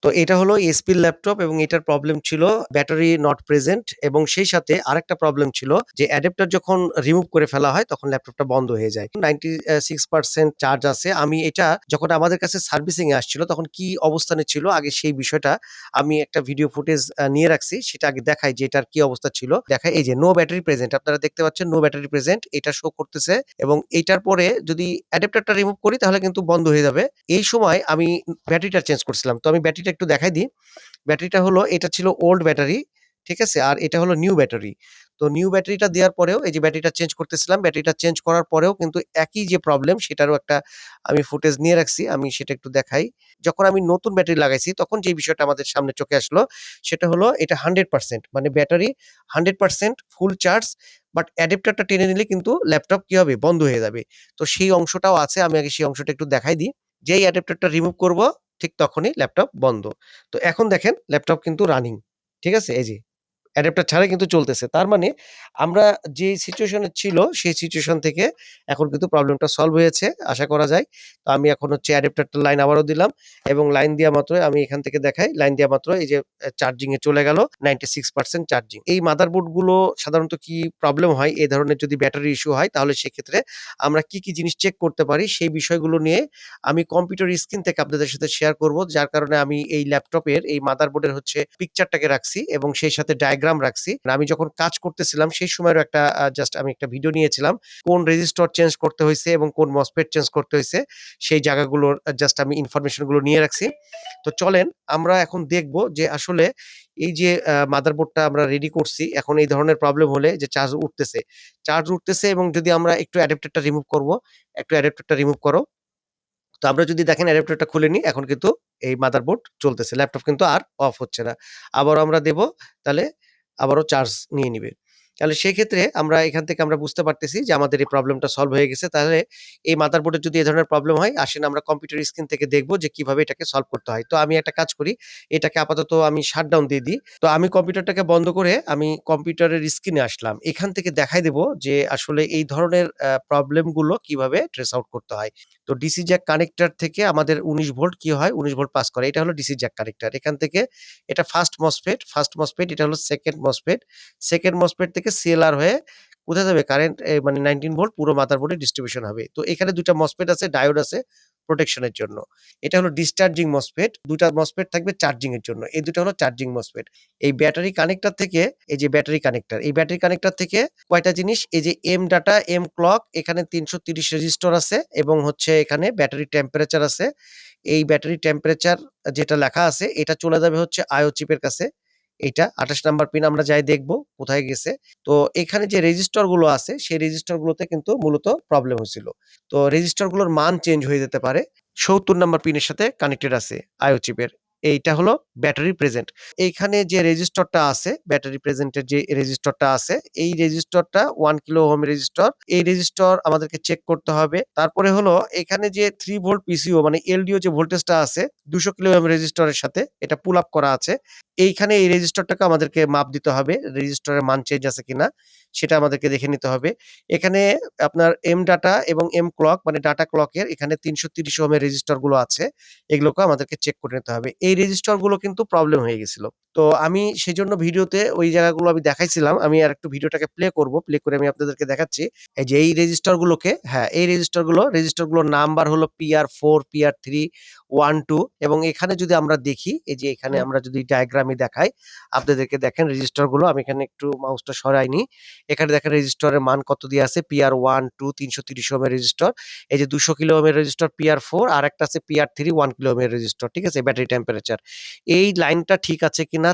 তো এটা হলো এসপির ল্যাপটপ এবং এটার প্রবলেম ছিল ব্যাটারি নট প্রেজেন্ট এবং সেই সাথে আরেকটা প্রবলেম ছিল যে অ্যাডাপ্টার যখন রিমুভ করে ফেলা হয় তখন ল্যাপটপটা বন্ধ হয়ে যায়। 96% চার্জ আছে। আমি এটা যখন আমাদের কাছে সার্ভিসিং এ আসছিল তখন কি অবস্থানে ছিল আগে সেই বিষয়টা আমি একটা ভিডিও ফুটেজ নিয়ে রাখছি। সেটা আগে দেখাই যে এটার কি অবস্থা ছিল। দেখাই এই যে নো ব্যাটারি প্রেজেন্ট আপনারা দেখতে পাচ্ছেন নো ব্যাটারি প্রেজেন্ট এটা শো করতেছে এবং এইটার পরে যদি অ্যাডাপ্টারটা রিমুভ করি তাহলে কিন্তু বন্ধ হয়ে যাবে। এই সময় আমি ব্যাটারিটা চেঞ্জ করছিলাম। তো আমি ব্যাটারিটা একটু দেখাই দিই। ব্যাটারিটা হলো এটা ছিল ওল্ড ব্যাটারি। ঠিক আছে? আর এটা হলো নিউ ব্যাটারি। তো নিউ ব্যাটারিটা দেওয়ার পরেও এই যে ব্যাটারিটা চেঞ্জ করতেছিলাম। ব্যাটারিটা চেঞ্জ করার পরেও কিন্তু একই যে প্রবলেম সেটারও একটা আমি ফুটেজ নিয়ে রাখছি। আমি সেটা একটু দেখাই। যখন আমি নতুন ব্যাটারি লাগাইছি তখন যে বিষয়টা আমাদের সামনে চোখে আসলো সেটা হলো এটা 100% মানে ব্যাটারি 100% ফুল চার্জ বাট অ্যাডাপ্টারটা টেনে নিলে কিন্তু ল্যাপটপ কি হবে? বন্ধ হয়ে যাবে। তো সেই অংশটাও আছে। আমি আগে সেই অংশটা একটু দেখাই দিই। যেই অ্যাডাপ্টারটা রিমুভ করব ঠিক তখনই ল্যাপটপ বন্ধ। তো এখন দেখেন ল্যাপটপ কিন্তু রানিং। ঠিক আছে? এই যে অ্যাডাপ্টার ছাড়াই কিন্তু চলতেছে। তার মানে আমরা যে সিচুয়েশন এ ছিল সেই সিচুয়েশন থেকে এখন কিন্তু প্রবলেমটা সলভ হয়েছে আশা করা যায়। তো আমি এখন হচ্ছে অ্যাডাপ্টারটার লাইন আবারও দিলাম এবং লাইন দেওয়া মাত্রই আমি এখান থেকে দেখাই। লাইন দেওয়া মাত্র এই যে চার্জিং এ চলে গেল 96% চার্জিং। এই মাদারবোর্ড গুলো সাধারণত কি প্রবলেম হয় এই ধরনের যদি ব্যাটারি ইস্যু হয় তাহলে সেক্ষেত্রে আমরা কি জিনিস চেক করতে পারি সেই বিষয়গুলো নিয়ে আমি কম্পিউটার স্ক্রিন থেকে আপনাদের সাথে শেয়ার করব। যার কারণে আমি এই ল্যাপটপের এই মাদারবোর্ডের হচ্ছে পিকচারটাকে রাখছি এবং সেই সাথে ডায়াগ্রাম রাখছি। আমি যখন কাজ করতেছিলাম সেই সময়েরও একটা জাস্ট আমি একটা ভিডিও নিয়েছিলাম। কোন রেজিস্টর চেঞ্জ করতে হইছে এবং কোন মসফেট চেঞ্জ করতে হইছে সেই জায়গাগুলোর জাস্ট আমি ইনফরমেশন গুলো নিয়ে রাখছি। তো চলেন আমরা এখন দেখব যে আসলে এই যে মাদারবোর্ডটা আমরা রেডি করছি এখন এই ধরনের প্রবলেম হলে যে চার্জ উঠতেছে এবং যদি আমরা একটু অ্যাডাপ্টারটা রিমুভ করব, একটু অ্যাডাপ্টারটা রিমুভ করো। তো আমরা যদি দেখেন অ্যাডাপ্টারটা খুলে নিই, এখন কিন্তু এই মাদারবোর্ড চলতেছে। ল্যাপটপ কিন্তু আর অফ হচ্ছে না। আবারও আমরা দেব, তাহলে আবারও চার্জ নিয়ে নিবে। তাহলে সেক্ষেত্রে আমরা এখান থেকে আমরা বুঝতে পারতেছি যে আমাদের এই প্রবলেমটা সলভ হয়ে গেছে। তাহলে এই মাদারবোর্ডের যদি এ ধরনের প্রবলেম হয়, আসেন আমরা কম্পিউটার স্ক্রিন থেকে দেখব যে কিভাবে এটাকে সলভ করতে হয়। তো আমি একটা কাজ করি, এটাকে আপাতত আমি শাটডাউন দিয়ে দিই। তো আমি কম্পিউটারটাকে বন্ধ করে আমি কম্পিউটারের স্ক্রিনে আসলাম। এখান থেকে দেখাই দেব যে আসলে এই ধরনের প্রবলেমগুলো কিভাবে ট্রেস আউট করতে হয়। তো ডিসি জ্যাক কানেক্টর থেকে আমাদের ১৯ ভোল্ট কি হয়? ১৯ ভোল্ট পাস করে। এটা হলো ডিসি জ্যাক কানেক্টর। এখান থেকে এটা ফার্স্ট মসফেট এটা হলো সেকেন্ড মসফেট। সেকেন্ড মসফেট থেকে সিএলআর হয়ে কোথায় যাবে? কারেন্ট মানে 19 ভোল্ট পুরো মাদারবোর্ডে ডিস্ট্রিবিউশন হবে। তো এখানে ২ টা মসফেট আছে, ডায়োড আছে প্রোটেকশন এর জন্য। এটা হলো ডিসচার্জিং মসফেট। ২ টা মসফেট থাকবে চার্জিং এর জন্য। এই ২ টা হলো চার্জিং মসফেট। এই ব্যাটারি কানেক্টর থেকে এই যে ব্যাটারি কানেক্টর, এই ব্যাটারি কানেক্টর থেকে কয়টা জিনিস এই যে এম ডাটা, এম ক্লক এখানে ৩৩০ রেজিস্টর আছে এবং হচ্ছে এখানে ব্যাটারি টেম্পারেচার আছে। এই ব্যাটারি টেম্পারেচার যেটা লেখা আছে এটা চলে যাবে হচ্ছে IO চিপের কাছে। এইটা ২৮ নাম্বার পিন আমরা যাই দেখব কোথায় গেছে। তো এখানে যে রেজিস্টর গুলো আছে সেই রেজিস্টর গুলোতে কিন্তু মূলত প্রবলেম হয়েছিল। তো রেজিস্টর গুলোর মান চেঞ্জ হয়ে যেতে পারে। ৭০ নাম্বার পিনের সাথে কানেক্টেড আছে IO চিপের। এইটা হলো ব্যাটারি প্রেজেন্ট। এইখানে যে রেজিস্টরটা আছে, ব্যাটারি প্রেজেন্টের যে রেজিস্টরটা আছে, এই রেজিস্টরটা 1 কিলো ওহম রেজিস্টর। এই রেজিস্টর আমাদেরকে চেক করতে হবে। তারপরে হলো এখানে যে 3 ভোল্ট পিসিও মানে এলডিও যে ভোল্টেজটা আছে ২০০ কিলো ওহম রেজিস্টরের সাথে এটা পুল আপ করা আছে। এইখানে এই রেজিস্টরটাকে আমাদেরকে মাপ দিতে হবে। রেজিস্টরের মান চেঞ্জ আছে কিনা সেটা আমাদেরকে দেখে নিতে হবে। এখানে আপনার এম ডাটা এবং এম ক্লক মানে ডাটা ক্লকের এখানে ৩৩০ ওহমের রেজিস্টর গুলো আছে। এগুলোকে আমাদেরকে চেক করে নিতে হবে। এই রেজিস্টর গুলো কিন্তু প্রবলেম হয়ে গেছিল। তো আমি সেজন্য ভিডিওতে ওই জায়গাগুলো আমি দেখাইছিলাম। আমি আরেকটু ভিডিওটাকে প্লে করব। প্লে করে আমি আপনাদেরকে দেখাচ্ছি। এই যে এই রেজিস্টর গুলোকে হ্যাঁ, এই রেজিস্টর গুলোর নাম্বার হলো PR4, PR3, 1, 2 এবং এখানে যদি আমরা দেখি, এই যে এখানে আমরা যদি ডায়াগ্রামে দেখাই, আপনাদেরকে দেখেন রেজিস্টর গুলো আমি এখানে একটু মাউসটা সরাই নিই। এখানে দেখেন রেজিস্টরের মান কত দিয়ে আছে PR1, 2 ৩৩০ ওহমের রেজিস্টর। এই যে ২০০ কিলো ওহমের রেজিস্টর PR4 আরেকটা আছে PR3 1 কিলো ওহমের রেজিস্টর। ঠিক আছে? Battery temperature. এই লাইনটা ঠিক আছে কিনা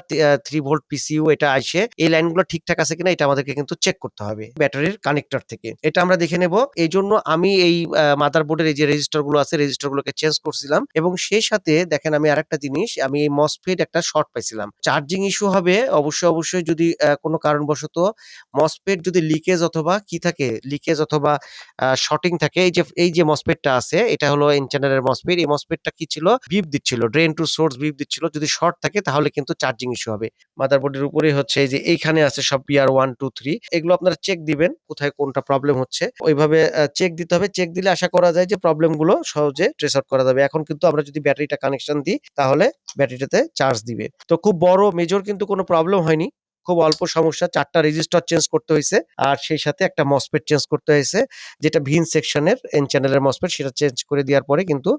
3 ভোল্ট পিসিইউ এটা আইসে এই লাইনগুলো ঠিকঠাক আছে কিনা এটা আমাদেরকে কিন্তু চেক করতে হবে ব্যাটারির কানেক্টর থেকে। এটা আমরা দেখে নেব। এইজন্য আমি এই মাদারবোর্ডের এই যে রেজিস্টর গুলো আছে রেজিস্টর গুলোকে চেঞ্জ করছিলাম এবং সেই সাথে দেখেন আমি আরেকটা জিনিস আমি এই মসফেট একটা শর্ট পাইছিলাম। চার্জিং ইস্যু হবে অবশ্যই যদি কোনো কারণবশত মসফেট যদি লিকেজ অথবা কি থাকে লিকেজ অথবা শর্টিং থাকে এই যে মসফেটটা আছে এটা হলো এন চ্যানেলের মসফেট। এই মসফেটটা কি ছিল? বিপ দিচ্ছিল। ড্রেন টু সোর্স বিপ দিচ্ছিল। যদি শর্ট থাকে তাহলে কিন্তু চার্জিং ইস্যু হবে। মাদারবোর্ডের উপরেই হচ্ছে এই যে এইখানে আছে সব PR1, 2, 3 এগুলো আপনারা চেক দিবেন কোথায় কোনটা প্রবলেম হচ্ছে। ওইভাবে চেক দিতে হবে। চেক দিলে আশা করা যায় যে প্রবলেম গুলো সহজে ট্রেস আউট করা যাবে। এখন কিন্তু আমরা যদি ব্যাটারিটা কানেকশন দিই তাহলে ব্যাটারিটাতে চার্জ দিবে। তো খুব বড় মেজর কিন্তু কোনো প্রবলেম হয়নি। খুব অল্প সমস্যা। ৪ টা রেজিস্টর চেঞ্জ করতে হইছে। আর সেই সাথে একটা মসফেট চেঞ্জ করতে হয়েছে। যেটা ভিন সেকশনের এন চ্যানেলের মসফেট সেটা চেঞ্জ করে দেওয়ার পরে কিন্তু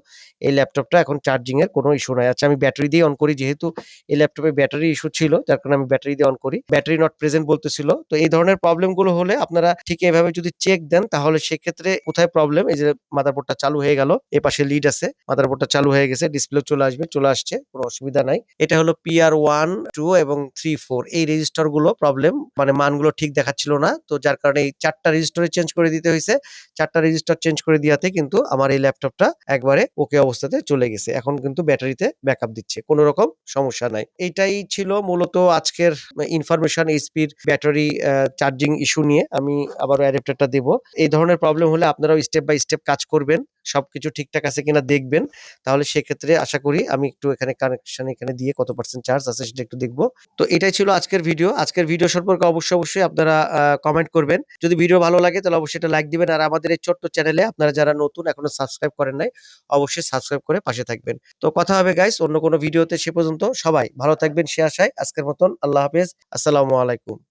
এই ল্যাপটপটা এখন চার্জিং এর কোনো ইস্যু নাই। আচ্ছা আমি ব্যাটারি দিয়ে অন করি যেহেতু এই ল্যাপটপে ব্যাটারি ইস্যু ছিল যার কারণে আমি ব্যাটারি দিয়ে অন করি। ব্যাটারি নট প্রেজেন্ট বলতেছিল। তো এই ধরনের প্রবলেম গুলো হলে আপনারা ঠিক এভাবে যদি চেক দেন তাহলে সেক্ষেত্রে কোথায় প্রবলেম এই যে মাদারবোর্ডটা চালু হয়ে গেল। এপাশে লিড আছে। মাদারবোর্ডটা চালু হয়ে গেছে। ডিসপ্লে চলে আসবে। চলে আসছে। কোনো অসুবিধা নাই। এটা হলো PR1, 2 এবং 3, 4 এই রেজিস্টর গুলো প্রবলেম মানে মানগুলো ঠিক দেখাচ্ছিল না। তো যার কারণে এই ৪ টা রেজিস্টরে চেঞ্জ করে দিতে হইছে। ৪ টা রেজিস্টর চেঞ্জ করে দিয়াতে কিন্তু আমার এই ল্যাপটপটা একবারে ওকে অবস্থাতে চলে গেছে। এখন কিন্তু ব্যাটারিতে ব্যাকআপ দিচ্ছে। কোন রকম সমস্যা নাই। এইটাই ছিল মূলত আজকের ইনফরমেশন এইচপির ব্যাটারি চার্জিং ইস্যু নিয়ে। আমি আবারও অ্যাডাপ্টারটা দেব। এই ধরনের প্রবলেম হলে আপনারাও স্টেপ বাই স্টেপ কাজ করবেন। সবকিছু ঠিকঠাক আছে কিনা দেখবেন। তাহলে সেক্ষেত্রে আশা করি আমি একটু এখানে কানেকশন এখানে দিয়ে কত পার্সেন্ট চার্জ আছে সেটা একটু দেখব। তো এটাই ছিল আজকের ভিডিও। আজকের ভিডিও সম্পর্কে অবশ্যই আপনারা কমেন্ট করবেন। যদি ভিডিও ভালো লাগে তাহলে অবশ্যই এটা লাইক দিবেন। আর আমাদের এই ছোট্ট চ্যানেলে আপনারা যারা নতুন এখনো সাবস্ক্রাইব করেন নাই, অবশ্যই সাবস্ক্রাইব করে পাশে থাকবেন। তো কথা হবে গাইস অন্য কোনো ভিডিওতে সে পর্যন্ত সবাই ভালো থাকবেন সে আশায় আজকের মতন আল্লাহ হাফেজ। আসসালামু আলাইকুম।